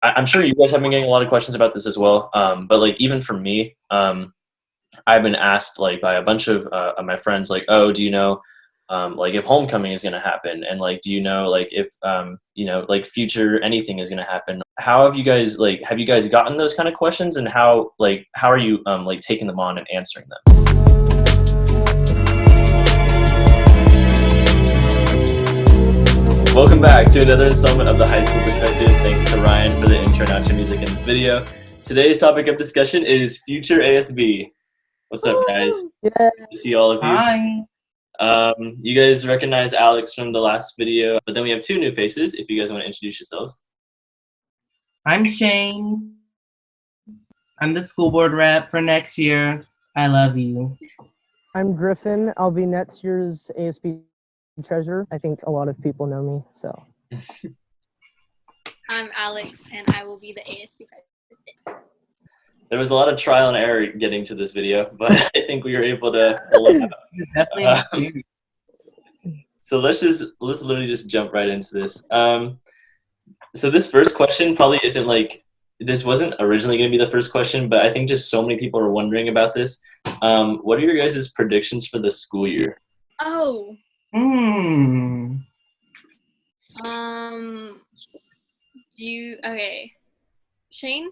I'm sure you guys have been getting a lot of questions about this as well. But like even for me, I've been asked like by a bunch of my friends, like, oh, do you know, like if homecoming is going to happen, and like, do you know, like if like future anything is going to happen? How have you guys have you guys gotten those kind of questions, and how are you like taking them on and answering them? Welcome back to another installment of the High School Perspective. Thanks to Ryan for the intro and outro music in this video. Today's topic of discussion is future ASB. What's up, guys? Yeah. Good to see all of you. Hi. You guys recognize Alex from the last video, but then we have two new faces. If you guys want to introduce yourselves. I'm Shane. I'm the school board rep for next year. I love you. I'm Griffin. I'll be next year's ASB treasurer. I think a lot of people know me, so. I'm Alex, and I will be the ASB president. There was a lot of trial and error getting to this video, but I think we were able to pull it out. Definitely. So let's literally just jump right into this. So this first question probably isn't like, this wasn't originally going to be the first question, but I think just so many people are wondering about this. What are your guys' predictions for the school year? Oh. Okay. Shane?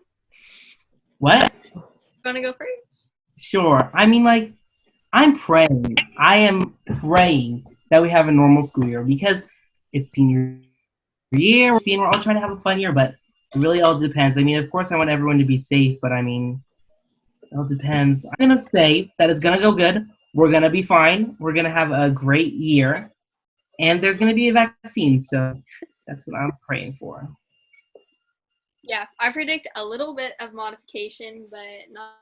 What? You want to go first? Sure. I mean, like, I'm praying. I am praying that we have a normal school year because it's senior year. We're all trying to have a fun year, but it really all depends. I mean, of course, I want everyone to be safe, but I mean, it all depends. I'm going to say that it's going to go good. We're going to be fine. We're going to have a great year. And there's going to be a vaccine, so that's what I'm praying for. Yeah, I predict a little bit of modification, but not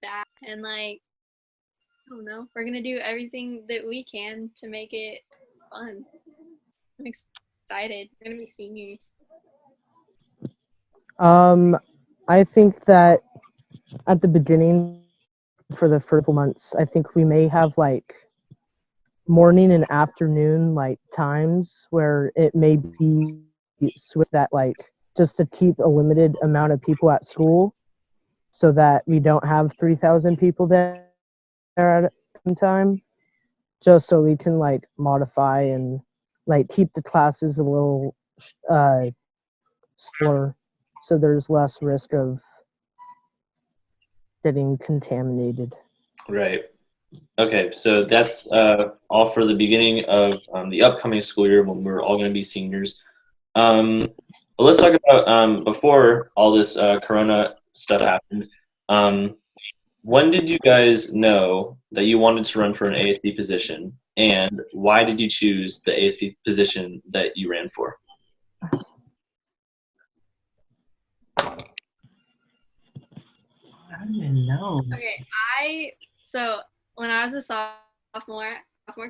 bad. And like, I don't know, we're going to do everything that we can to make it fun. I'm excited. We're going to be seniors. I think that at the beginning, for the first months, I think we may have like morning and afternoon like times where it may be switched, that like just to keep a limited amount of people at school so that we don't have 3,000 people there at a time, just so we can like modify and like keep the classes a little slower so there's less risk of getting contaminated. Right. Okay, so that's all for the beginning of the upcoming school year when we're all going to be seniors. But let's talk about before all this corona stuff happened. When did you guys know that you wanted to run for an ASB position, and why did you choose the ASB position that you ran for? I don't even know. Okay, so when I was a sophomore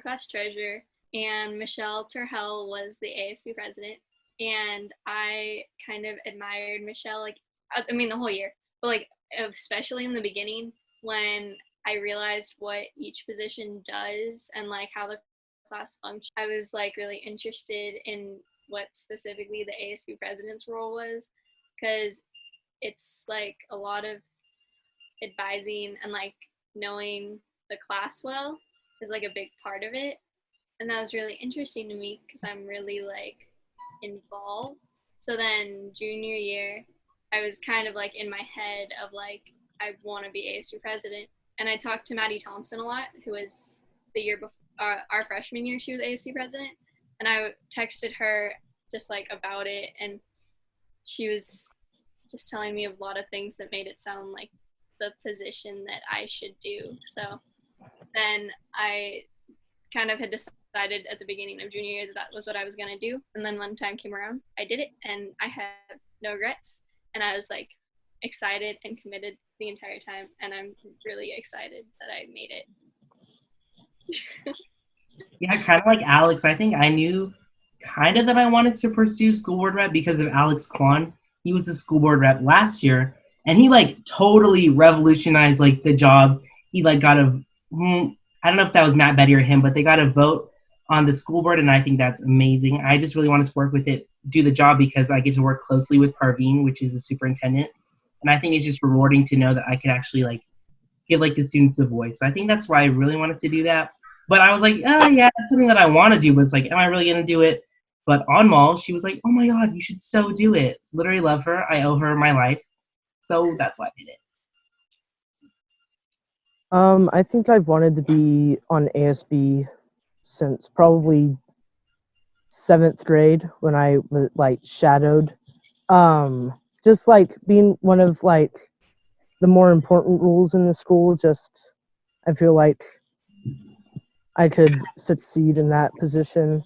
class treasurer, and Michelle Terhell was the ASB president, and I kind of admired Michelle, like, I mean, the whole year, but like, especially in the beginning when I realized what each position does and like how the class functions, I was like really interested in what specifically the ASB president's role was, because it's like a lot of advising and like knowing the class well is like a big part of it, and that was really interesting to me because I'm really like involved. So then junior year I was kind of like in my head of like I want to be ASB president, and I talked to Maddie Thompson a lot, who was the year before our freshman year. She was ASB president, and I texted her just like about it, and she was just telling me a lot of things that made it sound like the position that I should do. So then I kind of had decided at the beginning of junior year that that was what I was going to do. And then when time came around, I did it, and I had no regrets. And I was like excited and committed the entire time. And I'm really excited that I made it. Yeah, kind of like Alex. I think I knew kind of that I wanted to pursue school board rep because of Alex Kwan. He was the school board rep last year, and he like totally revolutionized like the job. He like got a, I don't know if that was Matt Betty or him, but they got a vote on the school board, and I think that's amazing. I just really wanted to work with it, do the job, because I get to work closely with Parveen, which is the superintendent, and I think it's just rewarding to know that I could actually like give like the students a voice. So I think that's why I really wanted to do that. But I was like, oh yeah, that's something that I want to do, but it's like, am I really gonna do it? But on Mall, she was like, oh my god, you should so do it. Literally love her. I owe her my life. So that's why I did it. I think I've wanted to be on ASB since probably 7th grade when I was like shadowed. Just like being one of like the more important roles in the school, just I feel like I could succeed in that position.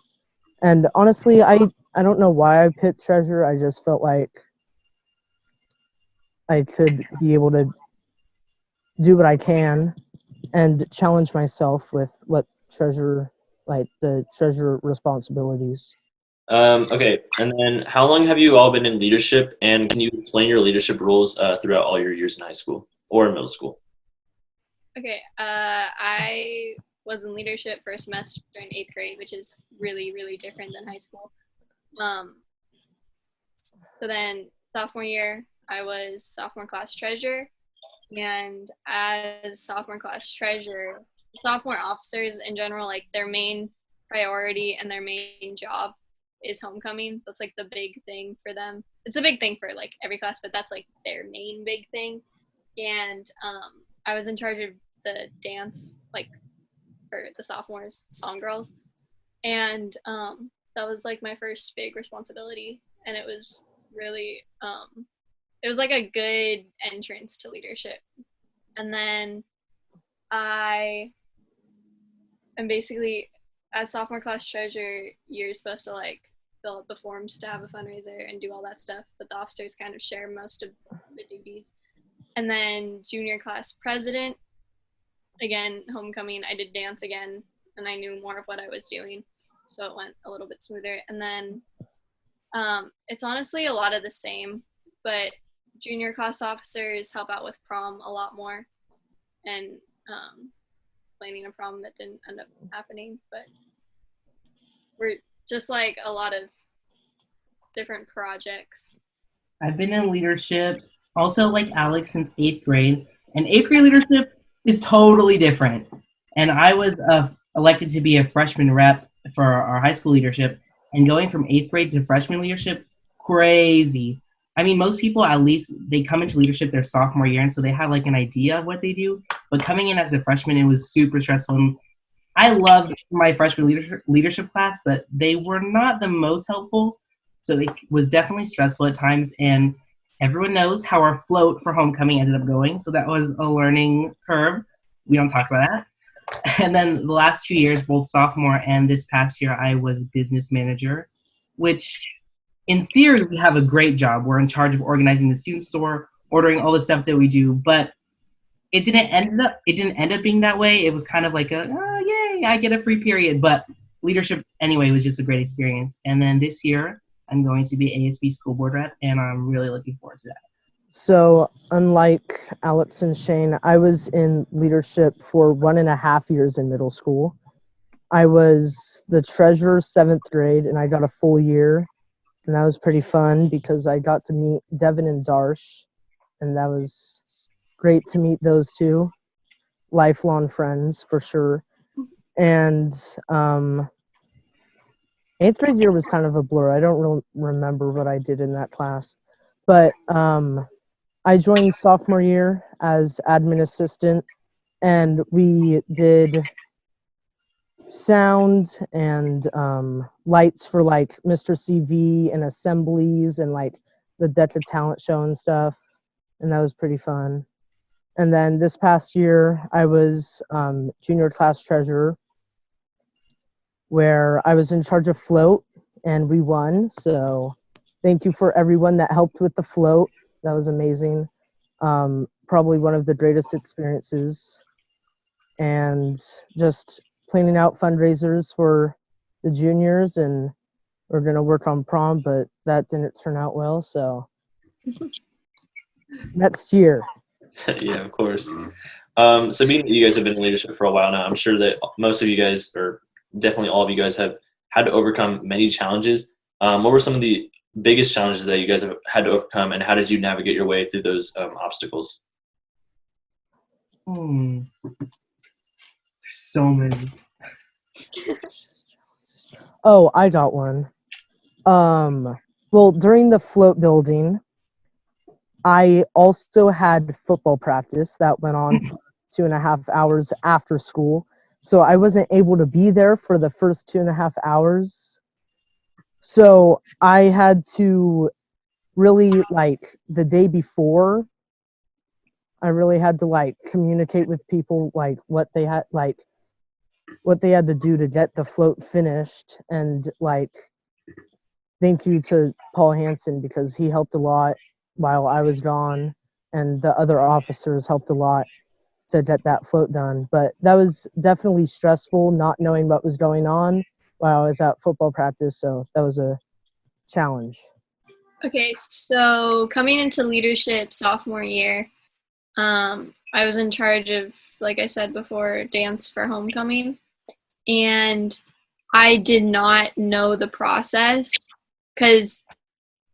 And honestly, I don't know why I picked treasurer. I just felt like I could be able to do what I can and challenge myself with what treasurer, like the treasurer responsibilities. Okay, and then how long have you all been in leadership, and can you explain your leadership roles throughout all your years in high school or in middle school? Okay, I was in leadership for a semester in 8th grade, which is really, really different than high school. So then sophomore year, I was sophomore class treasurer, and as sophomore class treasurer, sophomore officers in general, like their main priority and their main job is homecoming. That's like the big thing for them. It's a big thing for like every class, but that's like their main big thing. And I was in charge of the dance, like for the sophomores, song girls, and that was like my first big responsibility, and it was really it was like a good entrance to leadership. And then I am basically, as sophomore class treasurer, you're supposed to like fill out the forms to have a fundraiser and do all that stuff, but the officers kind of share most of the duties. And then junior class president, again, homecoming, I did dance again, and I knew more of what I was doing, so it went a little bit smoother. And then it's honestly a lot of the same, but junior class officers help out with prom a lot more, and planning a prom that didn't end up happening, but we're just like a lot of different projects. I've been in leadership also like Alex since 8th grade, and 8th grade leadership is totally different. And I was elected to be a freshman rep for our high school leadership, and going from 8th grade to freshman leadership, crazy. I mean, most people, at least, they come into leadership their sophomore year, and so they have like an idea of what they do. But coming in as a freshman, it was super stressful. And I loved my freshman leadership class, but they were not the most helpful. So it was definitely stressful at times. And everyone knows how our float for homecoming ended up going. So that was a learning curve. We don't talk about that. And then the last 2 years, both sophomore and this past year, I was business manager, which in theory, we have a great job. We're in charge of organizing the student store, ordering all the stuff that we do, but it didn't end up being that way. It was kind of like yay, I get a free period. But leadership anyway was just a great experience. And then this year, I'm going to be ASB school board rep, and I'm really looking forward to that. So unlike Alex and Shane, I was in leadership for 1.5 years in middle school. I was the treasurer 7th grade, and I got a full year, and that was pretty fun because I got to meet Devin and Darsh, and that was great to meet those two. Lifelong friends for sure. And 8th grade year was kind of a blur. I don't really remember what I did in that class. But I joined sophomore year as admin assistant, and we did sound and lights for like Mr. CV and assemblies and like the Delta Talent Show and stuff, and that was pretty fun. And then this past year, I was junior class treasurer, where I was in charge of float, and we won. So thank you for everyone that helped with the float. That was amazing. Probably one of the greatest experiences. And just planning out fundraisers for the juniors, and we're going to work on prom, but that didn't turn out well. So next year. Yeah, of course. So being that you guys have been in leadership for a while now, I'm sure that most of you guys, or definitely all of you guys have had to overcome many challenges. What were some of the biggest challenges that you guys have had to overcome, and how did you navigate your way through those obstacles? There's so many. Oh, I got one. Well, during the float building, I also had football practice that went on for 2.5 hours after school. So I wasn't able to be there for the first 2.5 hours. So I had to really, like, the day before, I really had to, like, communicate with people, like, what they had to do to get the float finished. And, like, thank you to Paul Hansen, because he helped a lot while I was gone, and the other officers helped a lot to get that float done. But that was definitely stressful, not knowing what was going on while I was at football practice. So that was a challenge. Okay, so coming into leadership sophomore year, I was in charge of, like I said before, dance for homecoming, and I did not know the process because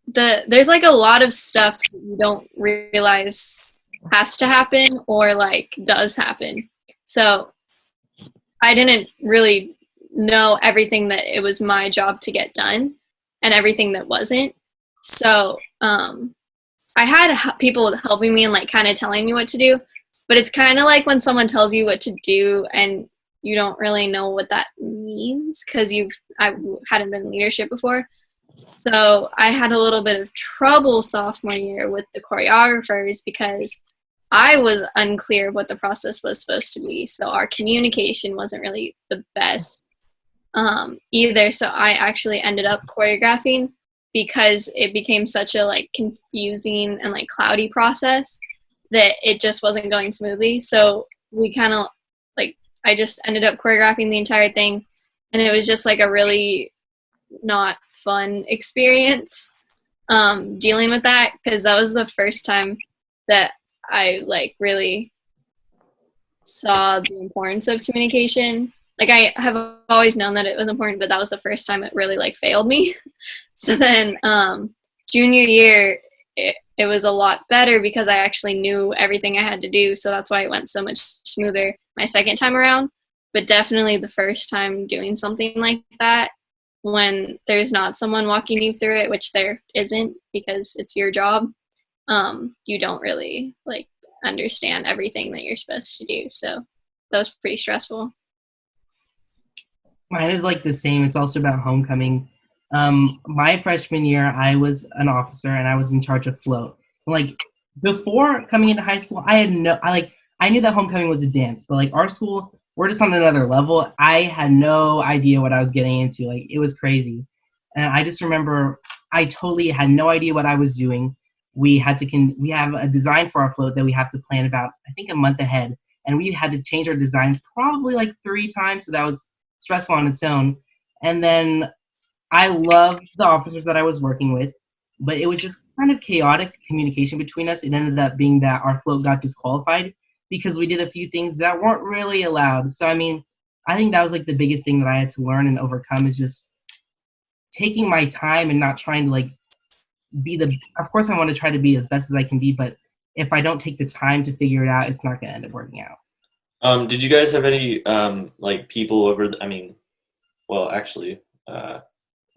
there's like a lot of stuff that you don't realize has to happen or like does happen. So I didn't really know everything that it was my job to get done and everything that wasn't. So I had people helping me and like kind of telling me what to do, but it's kind of like when someone tells you what to do and you don't really know what that means because I hadn't been in leadership before. So I had a little bit of trouble sophomore year with the choreographers because I was unclear what the process was supposed to be. So our communication wasn't really the best either. So I actually ended up choreographing because it became such a like confusing and like cloudy process that it just wasn't going smoothly. So we kind of like, I just ended up choreographing the entire thing, and it was just like a really not fun experience dealing with that, because that was the first time that I like really saw the importance of communication. Like I have always known that it was important, but that was the first time it really like failed me. So then junior year it was a lot better because I actually knew everything I had to do, so that's why it went so much smoother my second time around. But definitely the first time doing something like that, when there's not someone walking you through it, which there isn't because it's your job, you don't really like understand everything that you're supposed to do. So that was pretty stressful. Mine is like the same. It's also about homecoming. My freshman year, I was an officer and I was in charge of float. Like before coming into high school, I knew that homecoming was a dance, but like our school, we're just on another level. I had no idea what I was getting into. Like it was crazy. And I just remember I totally had no idea what I was doing. We have a design for our float that we have to plan about, I think, a month ahead. And we had to change our design probably like 3 times. So that was stressful on its own. And then I loved the officers that I was working with, but it was just kind of chaotic communication between us. It ended up being that our float got disqualified because we did a few things that weren't really allowed. So, I mean, I think that was like the biggest thing that I had to learn and overcome is just taking my time and not trying to like of course I want to try to be as best as I can be, but if I don't take the time to figure it out, it's not going to end up working out. Did you guys have any like people over?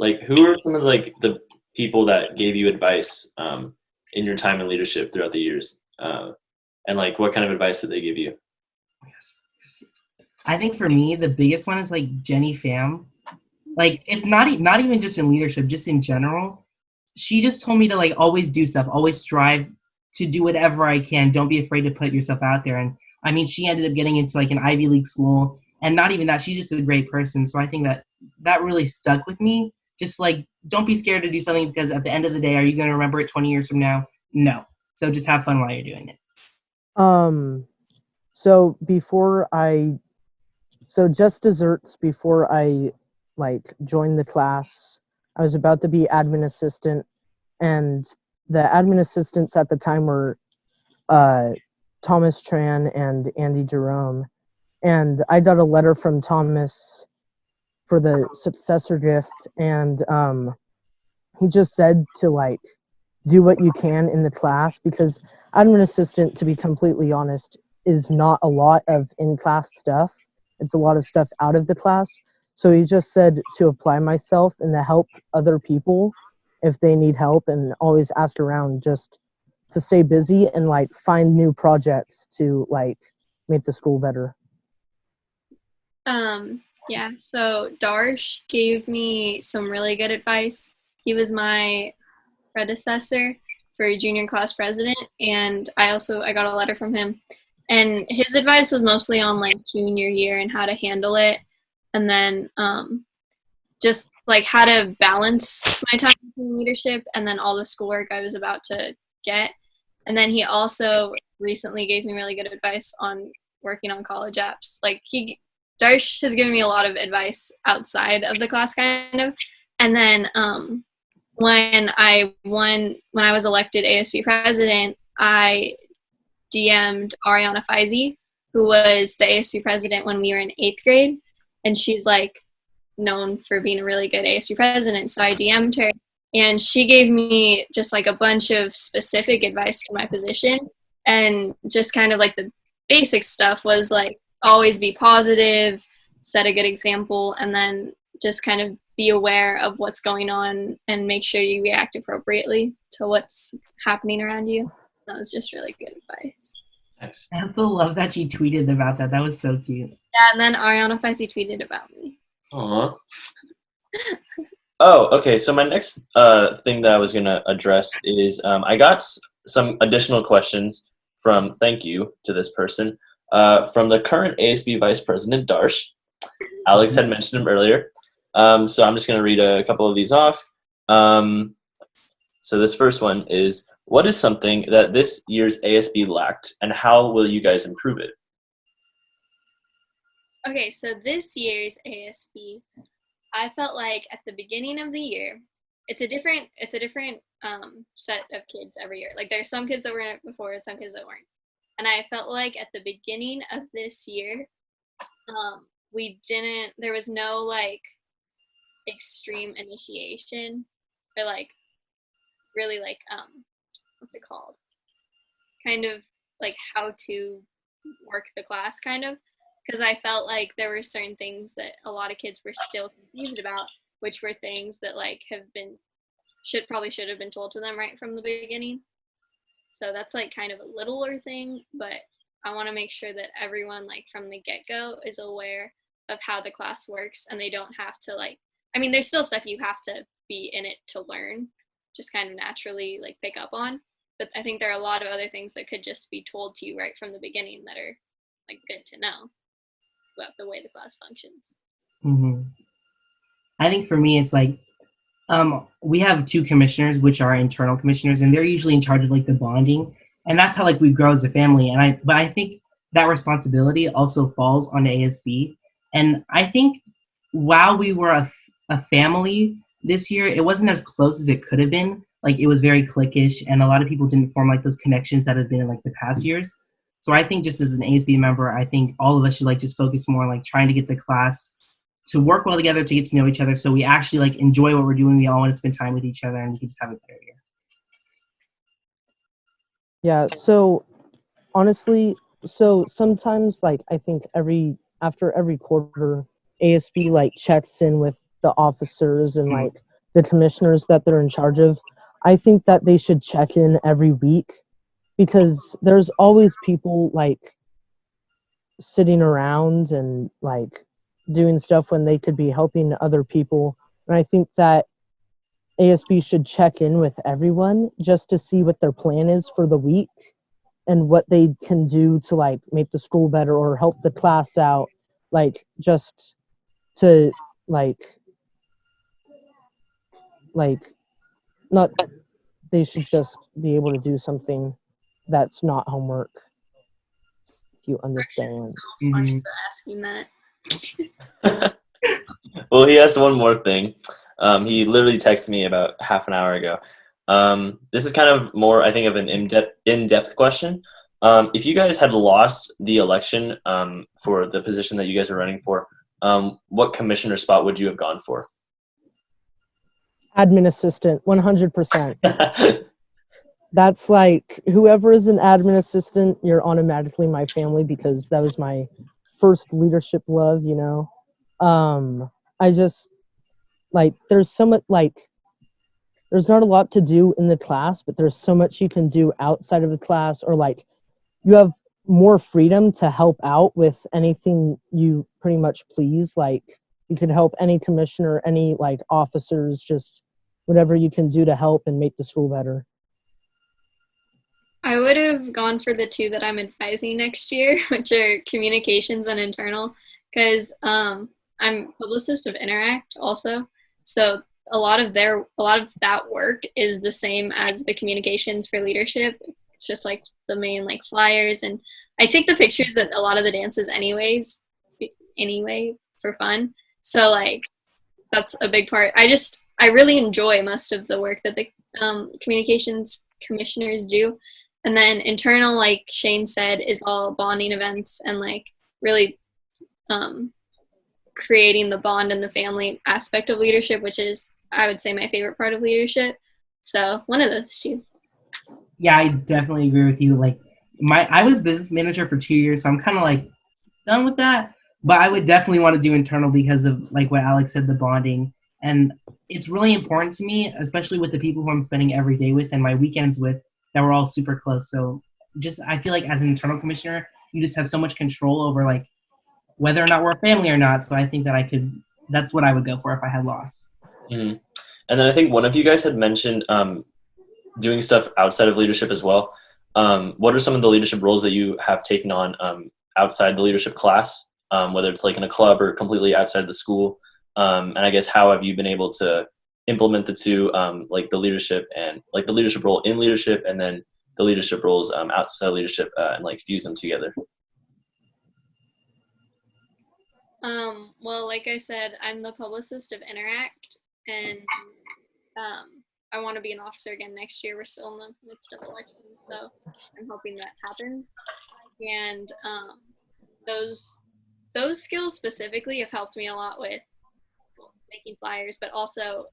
Like who are some of like the people that gave you advice in your time in leadership throughout the years, and like what kind of advice did they give you? I think for me the biggest one is like Jenny Pham. Like it's not even just in leadership, just in general. She just told me to like always do stuff, always strive to do whatever I can. Don't be afraid to put yourself out there. And I mean, she ended up getting into like an Ivy League school, and not even that, she's just a great person. So I think that really stuck with me. Just like, don't be scared to do something, because at the end of the day, are you going to remember it 20 years from now? No. So just have fun while you're doing it. So just desserts before I like joined the class, I was about to be admin assistant, and the admin assistants at the time were Thomas Tran and Andy Jerome. And I got a letter from Thomas for the successor gift, and he just said to like do what you can in the class, because admin assistant, to be completely honest, is not a lot of in-class stuff. It's a lot of stuff out of the class. So he just said to apply myself and to help other people if they need help, and always ask around, just to stay busy and like find new projects to like make the school better. Yeah, so Darsh gave me some really good advice. He was my predecessor for junior class president, and I got a letter from him, and his advice was mostly on like junior year and how to handle it, and then just like how to balance my time between leadership and then all the schoolwork I was about to get. And then he also recently gave me really good advice on working on college apps. Like Darsh has given me a lot of advice outside of the class, kind of. And then when I was elected ASB president, I DM'd Ariana Feisey, who was the ASB president when we were in 8th grade, and she's like known for being a really good ASB president. So I DM'd her, and she gave me just like a bunch of specific advice to my position, and just kind of like the basic stuff was like always be positive, set a good example, and then just kind of be aware of what's going on and make sure you react appropriately to what's happening around you. That was just really good advice. Nice. I have to love that she tweeted about that. That was so cute. Yeah, and then Ariana Feisey tweeted about me. Aww. Oh, okay. So my next thing that I was going to address is I got some additional questions from, thank you to this person, from the current ASB Vice President, Darsh. Alex had mentioned him earlier. So I'm just going to read a couple of these off. So this first one is, what is something that this year's ASB lacked, and how will you guys improve it? Okay, so this year's ASB, I felt like at the beginning of the year, it's a different set of kids every year. Like there's some kids that were in it before, some kids that weren't. And I felt like at the beginning of this year, there was no like extreme initiation, or like really like what's it called, kind of like how to work the class, kind of, because I felt like there were certain things that a lot of kids were still confused about, which were things that like should have been told to them right from the beginning. So that's like kind of a littler thing, but I want to make sure that everyone like from the get-go is aware of how the class works, and they don't have to like, I mean, there's still stuff you have to be in it to learn, just kind of naturally like pick up on. But I think there are a lot of other things that could just be told to you right from the beginning that are like good to know about the way the class functions. Mm-hmm. I think for me, it's like we have 2 commissioners, which are internal commissioners, and they're usually in charge of like the bonding, and that's how like we grow as a family. But I think that responsibility also falls on the ASB, and I think while we were a family this year, it wasn't as close as it could have been. Like it was very cliquish, and a lot of people didn't form like those connections that have been in like the past years. So I think just as an ASB member, I think all of us should like just focus more on like trying to get the class to work well together, to get to know each other, so we actually like enjoy what we're doing. We all want to spend time with each other, and we can just have a better year. Yeah, so honestly, so sometimes like I think after every quarter, ASB like checks in with the officers and like the commissioners that they're in charge of. I think that they should check in every week, because there's always people like sitting around and like doing stuff when they could be helping other people. And I think that ASB should check in with everyone just to see what their plan is for the week and what they can do to like make the school better or help the class out, like just to like not, they should just be able to do something that's not homework, if you understand. So funny for asking that. Well, he asked one more thing. He literally texted me about half an hour ago. This is kind of more, I think, of an in-depth question. If you guys had lost the election for the position that you guys are running for, what commissioner spot would you have gone for? Admin assistant, 100%. That's like, whoever is an admin assistant, you're automatically my family because that was my first leadership love, you know. I just, like, there's so much, like, there's not a lot to do in the class, but there's so much you can do outside of the class, or like, you have more freedom to help out with anything you pretty much please. Like, you can help any commissioner, any like officers, just whatever you can do to help and make the school better. I would have gone for the two that I'm advising next year, which are communications and internal, because I'm publicist of Interact also. So a lot of that work is the same as the communications for leadership. It's just like the main like flyers, and I take the pictures at a lot of the dances anyway for fun. So like that's a big part. I really enjoy most of the work that the communications commissioners do. And then internal, like Shane said, is all bonding events and like really creating the bond and the family aspect of leadership, which is, I would say, my favorite part of leadership. So one of those two. Yeah, I definitely agree with you. Like I was business manager for 2 years, so I'm kind of like done with that. But I would definitely want to do internal because of like what Alex said, the bonding. And it's really important to me, especially with the people who I'm spending every day with and my weekends with, that we're all super close. So just, I feel like as an internal commissioner, you just have so much control over like whether or not we're a family or not. So I think that that's what I would go for if I had lost. Mm-hmm. And then I think one of you guys had mentioned doing stuff outside of leadership as well. What are some of the leadership roles that you have taken on outside the leadership class, whether it's like in a club or completely outside the school? And I guess how have you been able to implement the two, like the leadership and like the leadership role in leadership and then the leadership roles outside leadership and like fuse them together? Well, like I said, I'm the publicist of Interact, and I want to be an officer again next year. We're still in the midst of elections, so I'm hoping that happens. And those skills specifically have helped me a lot with making flyers, but also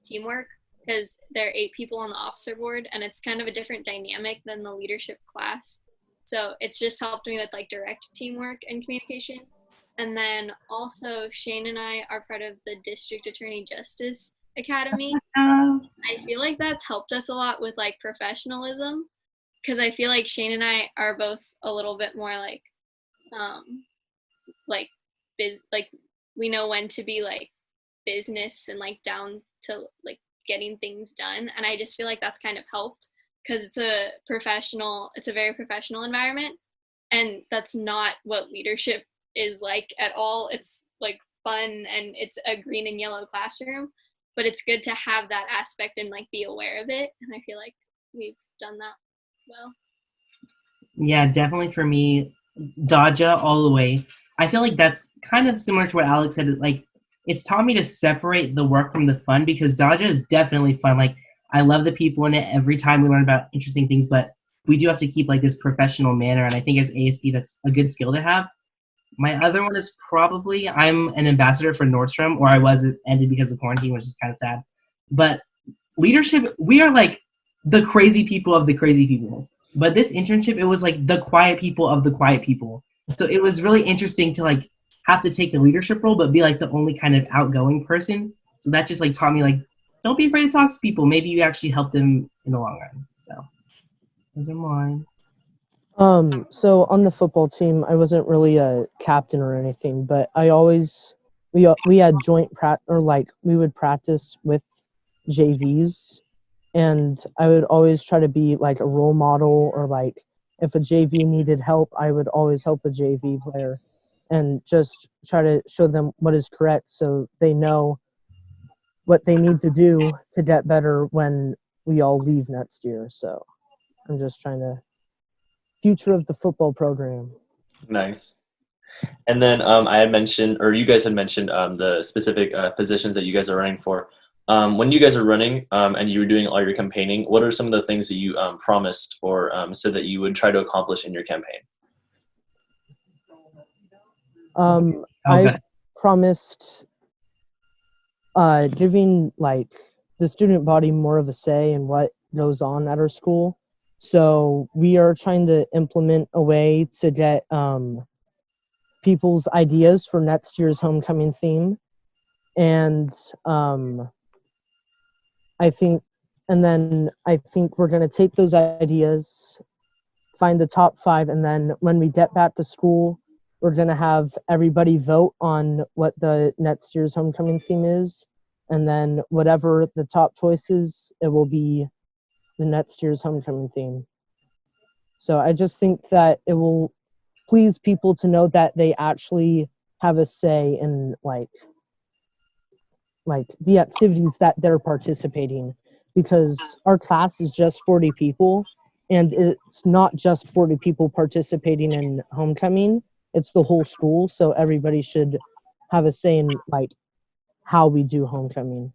teamwork, because there are 8 people on the officer board, and it's kind of a different dynamic than the leadership class. So it's just helped me with like direct teamwork and communication. And then also Shane and I are part of the District Attorney Justice Academy. I feel like that's helped us a lot with like professionalism, because I feel like Shane and I are both a little bit more like we know when to be like business and like down to like getting things done. And I just feel like that's kind of helped, because it's a very professional environment, and that's not what leadership is like at all. It's like fun and it's a green and yellow classroom, but it's good to have that aspect and like be aware of it. And I feel like we've done that well. Yeah, definitely for me, Dodja all the way. I feel like that's kind of similar to what Alex said. Like, it's taught me to separate the work from the fun, because Dodja is definitely fun. Like, I love the people in it. Every time we learn about interesting things, but we do have to keep like this professional manner. And I think as ASB, that's a good skill to have. My other one is probably I'm an ambassador for Nordstrom, or I was. It ended because of quarantine, which is kind of sad. But leadership, we are like the crazy people of the crazy people. But this internship, it was like the quiet people of the quiet people. So it was really interesting to like have to take the leadership role, but be like the only kind of outgoing person. So that just like taught me like, don't be afraid to talk to people. Maybe you actually help them in the long run. So those are mine. So on the football team, I wasn't really a captain or anything, but we had joint we would practice with JVs, and I would always try to be like a role model, or like if a JV needed help, I would always help a JV player and just try to show them what is correct so they know what they need to do to get better when we all leave next year. So I'm just trying to future of the football program. Nice. And then I had mentioned, or you guys had mentioned the specific positions that you guys are running for. When you guys are running and you were doing all your campaigning, what are some of the things that you promised or said that you would try to accomplish in your campaign? I promised giving like the student body more of a say in what goes on at our school. So we are trying to implement a way to get people's ideas for next year's homecoming theme. And I think we're going to take those ideas, find the top 5, and then when we get back to school, we're going to have everybody vote on what the next year's homecoming theme is, and then whatever the top choice is, it will be the next year's homecoming theme. So I just think that it will please people to know that they actually have a say in like the activities that they're participating, because our class is just 40 people, and it's not just 40 people participating in homecoming, it's the whole school, so everybody should have a say in like how we do homecoming.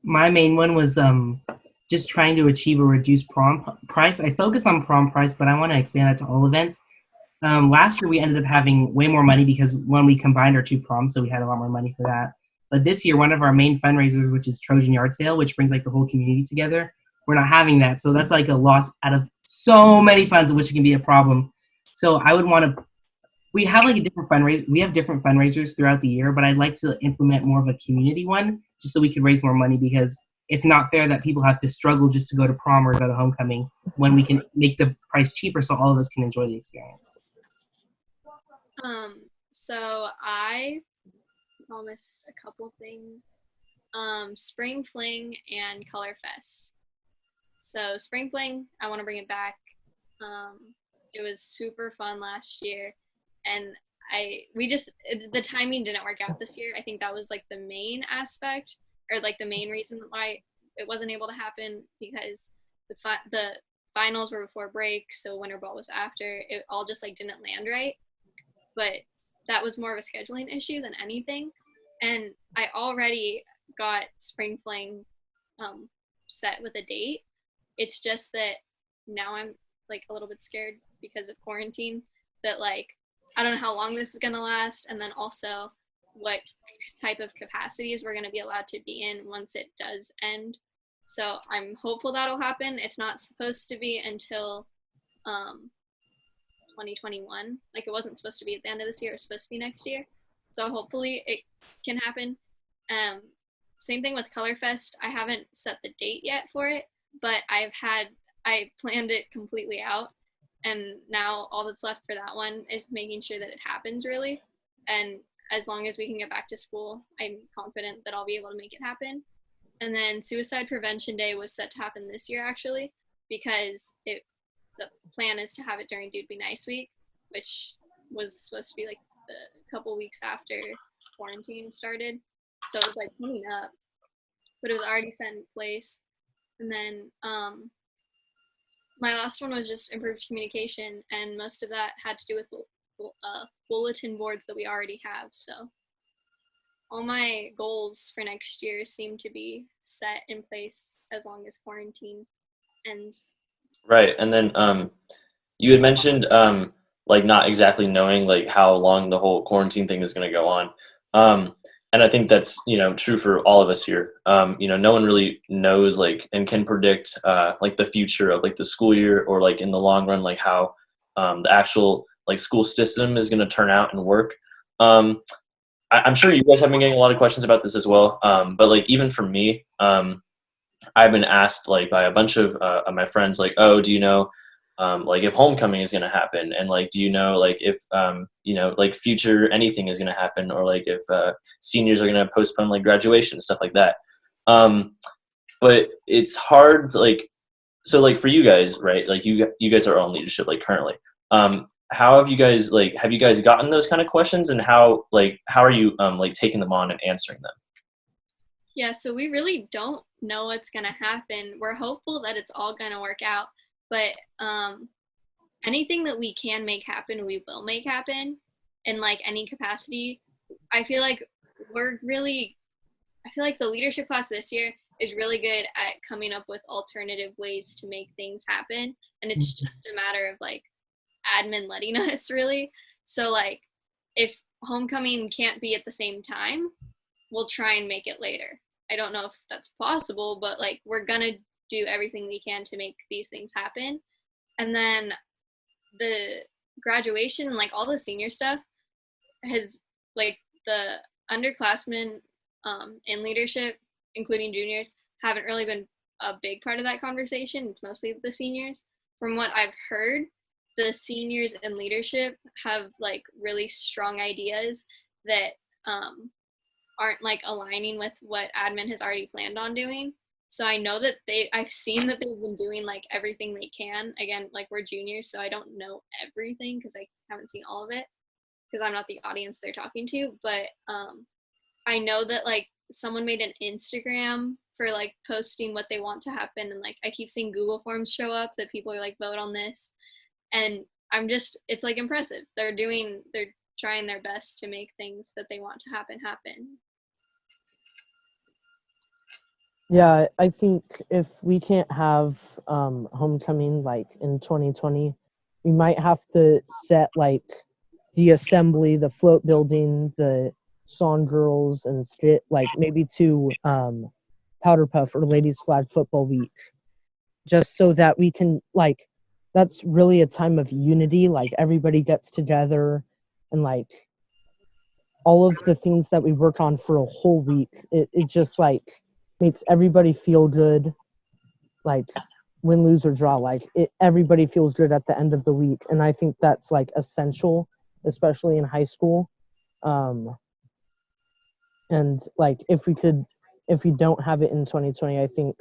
My main one was just trying to achieve a reduced prom price. I focus on prom price, but I want to expand that to all events. Last year we ended up having way more money because when we combined our 2 proms, so we had a lot more money for that. But this year, one of our main fundraisers, which is Trojan Yard Sale, which brings like the whole community together, we're not having that. So that's like a loss out of so many funds, which can be a problem. So I would want to, we have like a different fundraiser. We have different fundraisers throughout the year, but I'd like to implement more of a community one just so we can raise more money, because it's not fair that people have to struggle just to go to prom or go to homecoming when we can make the price cheaper so all of us can enjoy the experience. So I promised a couple things. Spring Fling and Color Fest. So Spring Fling, I want to bring it back. It was super fun last year, and the timing didn't work out this year. I think that was like the main aspect, or like the main reason why it wasn't able to happen, because the finals were before break, so winter ball was after. It all just like didn't land right. But that was more of a scheduling issue than anything. And I already got Spring Fling set with a date. It's just that now I'm like a little bit scared because of quarantine, that like I don't know how long this is gonna last, and then also what type of capacities we're gonna be allowed to be in once it does end. So I'm hopeful that'll happen. It's not supposed to be until 2021. Like, it wasn't supposed to be at the end of this year, it was supposed to be next year. So hopefully it can happen. Same thing with Color Fest. I haven't set the date yet for it, but I planned it completely out, and now all that's left for that one is making sure that it happens, really. And as long as we can get back to school, I'm confident that I'll be able to make it happen. And then Suicide Prevention Day was set to happen this year, actually, because the plan is to have it during Dude Be Nice Week, which was supposed to be like a couple weeks after quarantine started. So it was like coming up, but it was already set in place. And then my last one was just improved communication, and most of that had to do with bulletin boards that we already have. So all my goals for next year seem to be set in place as long as quarantine ends. Right. And then you had mentioned like not exactly knowing like how long the whole quarantine thing is going to go on. And I think that's, true for all of us here. No one really knows like and can predict like the future of like the school year, or like in the long run, like how the actual like school system is going to turn out and work. I'm sure you guys have been getting a lot of questions about this as well. But like even for me, I've been asked like by a bunch of my friends, like, oh, do you know like if homecoming is going to happen, and like do you know like if like future anything is going to happen, or like if seniors are going to postpone like graduation, stuff like that. But it's hard to, like, so like for you guys, right, like you guys are on leadership like currently. How have you guys gotten those kind of questions, and how are you like taking them on and answering them? Yeah, so we really don't know what's going to happen. We're hopeful that it's all going to work out, but anything that we can make happen, we will make happen in like any capacity. I feel like the leadership class this year is really good at coming up with alternative ways to make things happen, and it's just a matter of like admin letting us, really. So like if homecoming can't be at the same time, we'll try and make it later. I don't know if that's possible, but like we're gonna do everything we can to make these things happen. And then the graduation and like all the senior stuff has, like, the underclassmen in leadership, including juniors, haven't really been a big part of that conversation. It's mostly the seniors. From what I've heard, the seniors in leadership have like really strong ideas that aren't like aligning with what admin has already planned on doing. So I know that I've seen that they've been doing like everything they can. Again, like we're juniors, so I don't know everything because I haven't seen all of it because I'm not the audience they're talking to. But I know that like someone made an Instagram for like posting what they want to happen, and like I keep seeing Google Forms show up that people are like, vote on this, and it's like impressive. They're trying their best to make things that they want to happen. Yeah, I think if we can't have homecoming like in 2020, we might have to set like the assembly, the float building, the song girls, and like maybe to powder puff or ladies flag football week, just so that we can like, that's really a time of unity. Like everybody gets together and like all of the things that we work on for a whole week, it just like makes everybody feel good. Like win, lose, or draw, like everybody feels good at the end of the week. And I think that's like essential, especially in high school. And like if we don't have it in 2020, I think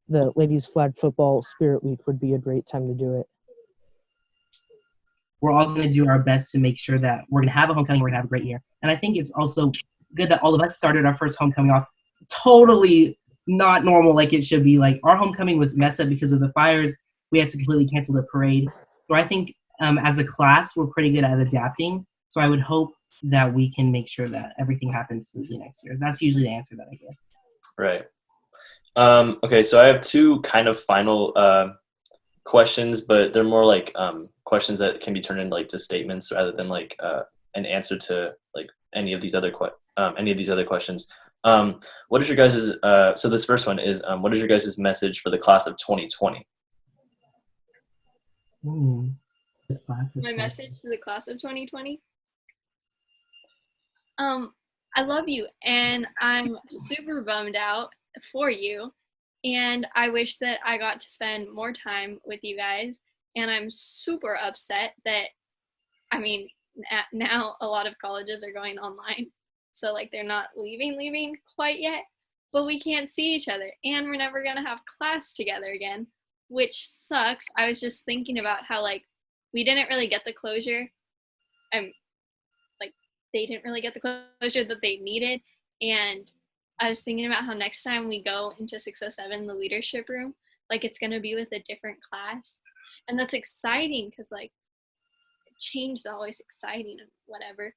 the ladies flag football spirit week would be a great time to do it. We're all going to do our best to make sure that we're going to have a homecoming, we're going to have a great year. And I think it's also good that all of us started our first homecoming off totally not normal like it should be. Like our homecoming was messed up because of the fires. We had to completely cancel the parade. So I think as a class, we're pretty good at adapting. So I would hope that we can make sure that everything happens smoothly next year. That's usually the answer that I give. Right. Okay, so I have two kind of final questions, but they're more like questions that can be turned into like to statements rather than like an answer to like any of these other questions. What is your guys' so this first one is what is your guys' message for the class of 2020? My message to the class of 2020? I love you, and I'm super bummed out for you, and I wish that I got to spend more time with you guys, and I'm super upset that, I mean, now a lot of colleges are going online, so like they're not leaving quite yet, but we can't see each other, and we're never gonna have class together again, which sucks. I was just thinking about how like we didn't really get the closure. They didn't really get the closure that they needed. And I was thinking about how next time we go into 607, the leadership room, like it's going to be with a different class. And that's exciting because like change is always exciting and whatever.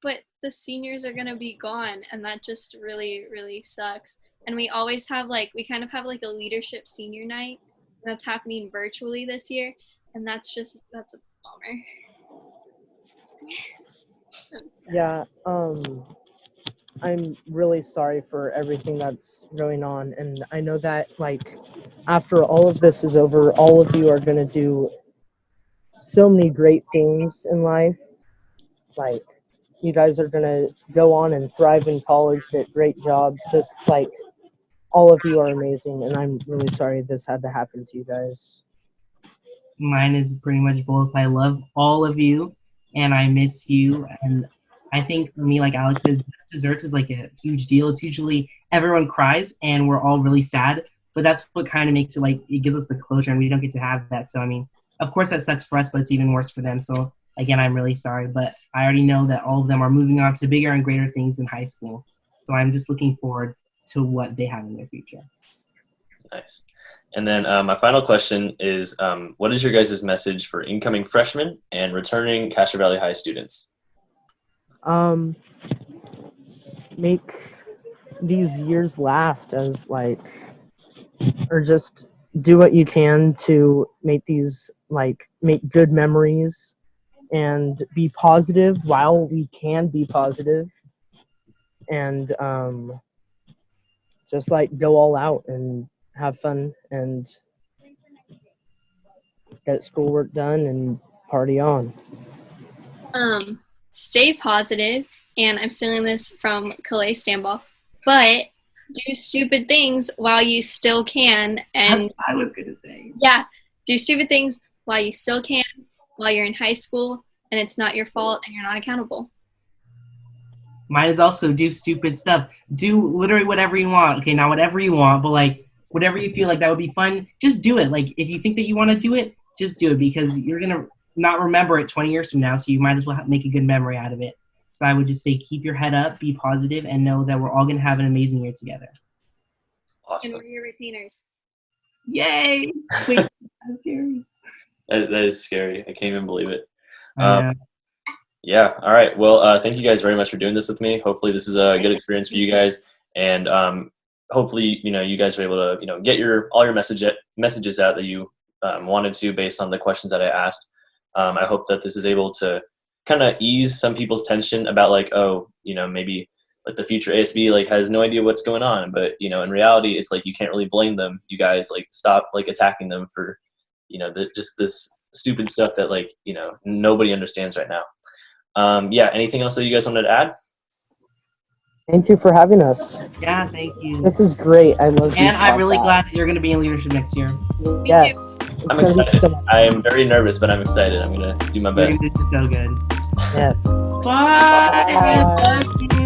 But the seniors are going to be gone. And that just really, really sucks. And we always have we kind of have like a leadership senior night. And that's happening virtually this year. And that's a bummer. Yeah, I'm really sorry for everything that's going on, and I know that like after all of this is over, all of you are going to do so many great things in life. Like you guys are going to go on and thrive in college, get great jobs. Just like all of you are amazing, and I'm really sorry this had to happen to you guys. Mine is pretty much both. I love all of you, and I miss you. And I think for me, like Alex says, desserts is like a huge deal. It's usually everyone cries, and we're all really sad. But that's what kind of makes it like it gives us the closure, and we don't get to have that. So I mean, of course that sucks for us, but it's even worse for them. So again, I'm really sorry, but I already know that all of them are moving on to bigger and greater things in high school. So I'm just looking forward to what they have in their future. Nice. And then my final question is, what is your guys' message for incoming freshmen and returning Castro Valley High students? Make these years last as like, or just do what you can to make these make good memories and be positive while we can be positive, and just like go all out and have fun and get schoolwork done and party on. Stay positive, and I'm stealing this from Calais Stambaugh, but do stupid things while you still can. And I was gonna say. yeah, do stupid things while you still can, while you're in high school, and it's not your fault and you're not accountable. Mine is also do stupid stuff. Do literally whatever you want. Okay, not whatever you want, but like whatever you feel like that would be fun, just do it. Like if you think that you want to do it, just do it, because you're gonna not remember it 20 years from now, so you might as well make a good memory out of it. So I would just say keep your head up, be positive, and know that we're all gonna have an amazing year together. Awesome. And we're your retainers. Yay! Wait, that's scary. That is scary. I can't even believe it. I know. Yeah. All right. Well, thank you guys very much for doing this with me. Hopefully this is a good experience for you guys. And hopefully, you guys were able to, get all your messages out that you wanted to based on the questions that I asked. I hope that this is able to kind of ease some people's tension about like, maybe like the future ASB like has no idea what's going on. But, in reality, it's like you can't really blame them. You guys like stop like attacking them for, just this stupid stuff that like, nobody understands right now. Anything else that you guys wanted to add? Thank you for having us. Yeah, thank you. This is great. I love these And I'm really podcasts. glad that you're gonna be in leadership next year. Yes. I'm It's gonna be excited. so- I am very nervous, but I'm excited. I'm going to do my You're best. gonna do so good. Yes. Bye. Bye. Love you.